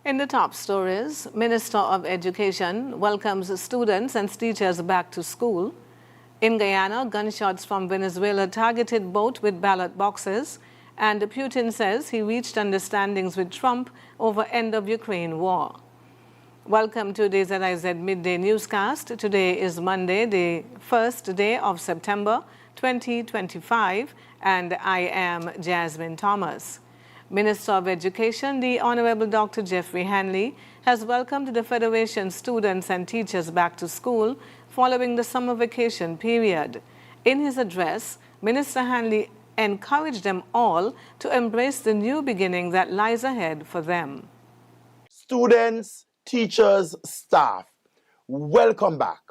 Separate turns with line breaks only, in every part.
In the top stories, Minister of Education welcomes students and teachers back to school. In Guyana, gunshots from Venezuela targeted boat with ballot boxes, and Putin says he reached understandings with Trump over end of Ukraine war. Welcome to the ZIZ Midday newscast. Today is Monday, the first day of September 2025, and I am Jasmine Thomas. Minister of Education, the Honorable Dr. Jeffrey Hanley, has welcomed the Federation students and teachers back to school following the summer vacation period. In his address, Minister Hanley encouraged them all to embrace the new beginning that lies ahead for them.
Students, teachers, staff, welcome back.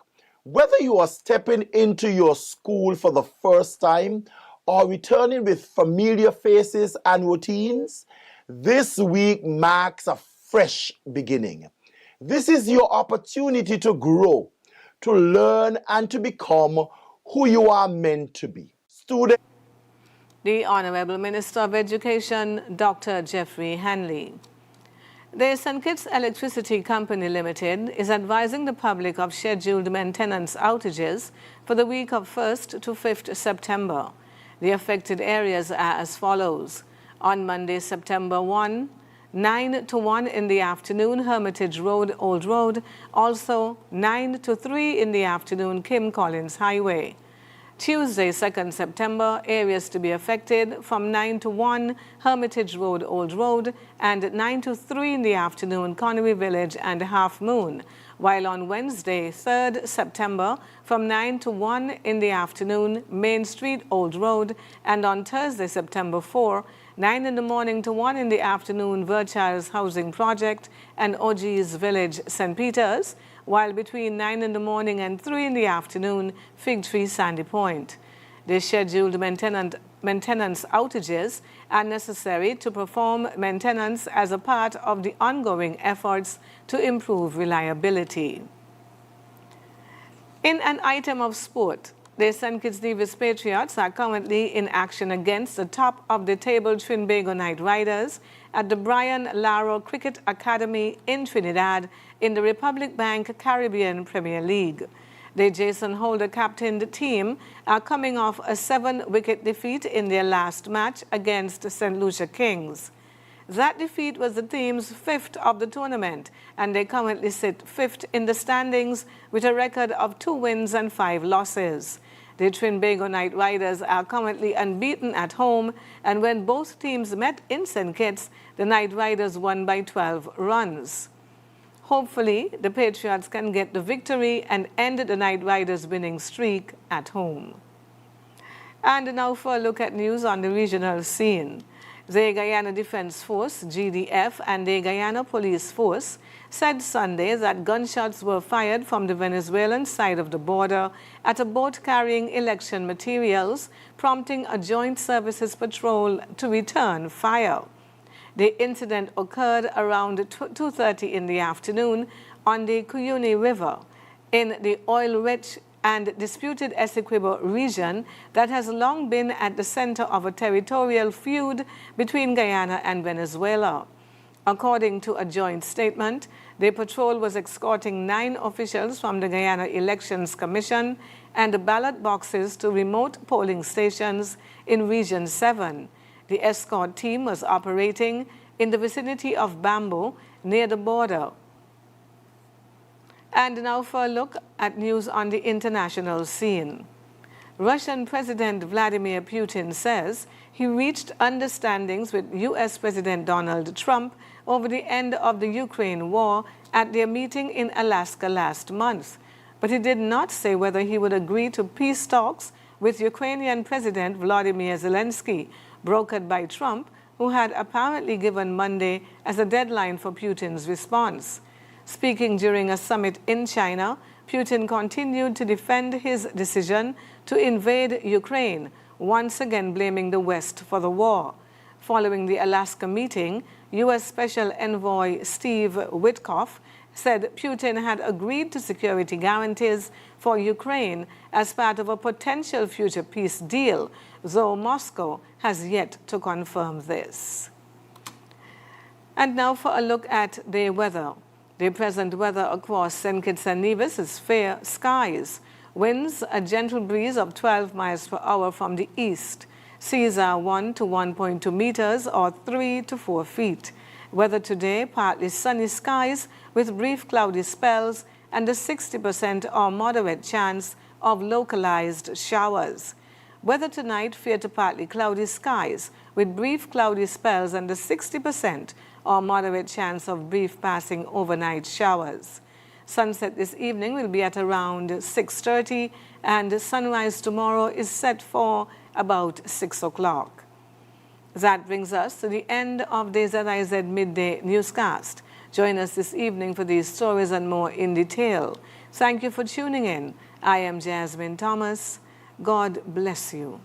Whether you are stepping into your school for the first time or returning with familiar faces and routines, this week marks a fresh beginning. This is your opportunity to grow, to learn, and to become who you are meant to be. Students.
The Honorable Minister of Education, Dr. Jeffrey Hanley. The St. Kitts Electricity Company Limited is advising the public of scheduled maintenance outages for the week of 1st to 5th September. The affected areas are as follows. On Monday, September 1, 9 to 1 in the afternoon, Hermitage Road, Old Road. Also, 9 to 3 in the afternoon, Kim Collins Highway. Tuesday, 2nd September, areas to be affected from 9 to 1, Hermitage Road, Old Road, and 9 to 3 in the afternoon, Connery Village and Half Moon. While on Wednesday, 3rd September, from 9 to 1 in the afternoon, Main Street, Old Road, and on Thursday, September 4, 9 in the morning to 1 in the afternoon, Virchild's Housing Project and OG's Village, St. Peter's, while between 9 in the morning and 3 in the afternoon, Fig Tree, Sandy Point. The scheduled maintenance outages are necessary to perform maintenance as a part of the ongoing efforts to improve reliability. In an item of sport, the St. Kitts Nevis Patriots are currently in action against the top-of-the-table Trinbago Knight Riders at the Brian Lara Cricket Academy in Trinidad in the Republic Bank Caribbean Premier League. The Jason Holder captained team are coming off a 7-wicket defeat in their last match against St. Lucia Kings. That defeat was the team's 5th of the tournament, and they currently sit 5th in the standings with a record of 2 wins and 5 losses. The Trinbago Knight Riders are currently unbeaten at home, and when both teams met in St. Kitts, the Knight Riders won by 12 runs. Hopefully, the Patriots can get the victory and end the Knight Riders' winning streak at home. And now for a look at news on the regional scene. The Guyana Defense Force, GDF, and the Guyana Police Force said Sunday that gunshots were fired from the Venezuelan side of the border at a boat carrying election materials, prompting a joint services patrol to return fire. The incident occurred around 2:30 in the afternoon on the Cuyuni River in the oil-rich and disputed Essequibo region that has long been at the center of a territorial feud between Guyana and Venezuela. According to a joint statement, the patrol was escorting 9 officials from the Guyana Elections Commission and the ballot boxes to remote polling stations in Region 7. The escort team was operating in the vicinity of Bamboo near the border. And now for a look at news on the international scene. Russian President Vladimir Putin says he reached understandings with U.S. President Donald Trump over the end of the Ukraine war at their meeting in Alaska last month. But he did not say whether he would agree to peace talks with Ukrainian President Volodymyr Zelensky, brokered by Trump, who had apparently given Monday as a deadline for Putin's response. Speaking during a summit in China, Putin continued to defend his decision to invade Ukraine, once again blaming the West for the war. Following the Alaska meeting, U.S. Special Envoy Steve Witkoff said Putin had agreed to security guarantees for Ukraine as part of a potential future peace deal, though Moscow has yet to confirm this. And now for a look at the weather. The present weather across St. Kitts and Nevis is fair skies. Winds a gentle breeze of 12 miles per hour from the east. Seas are 1 to 1.2 meters or 3 to 4 feet. Weather today, partly sunny skies with brief cloudy spells and a 60% or moderate chance of localized showers. Weather tonight, fair to partly cloudy skies with brief cloudy spells and a 60% or moderate chance of brief passing overnight showers. Sunset this evening will be at around 6:30 and sunrise tomorrow is set for about 6 o'clock. That brings us to the end of the ZIZ Midday newscast. Join us this evening for these stories and more in detail. Thank you for tuning in. I am Jasmine Thomas. God bless you.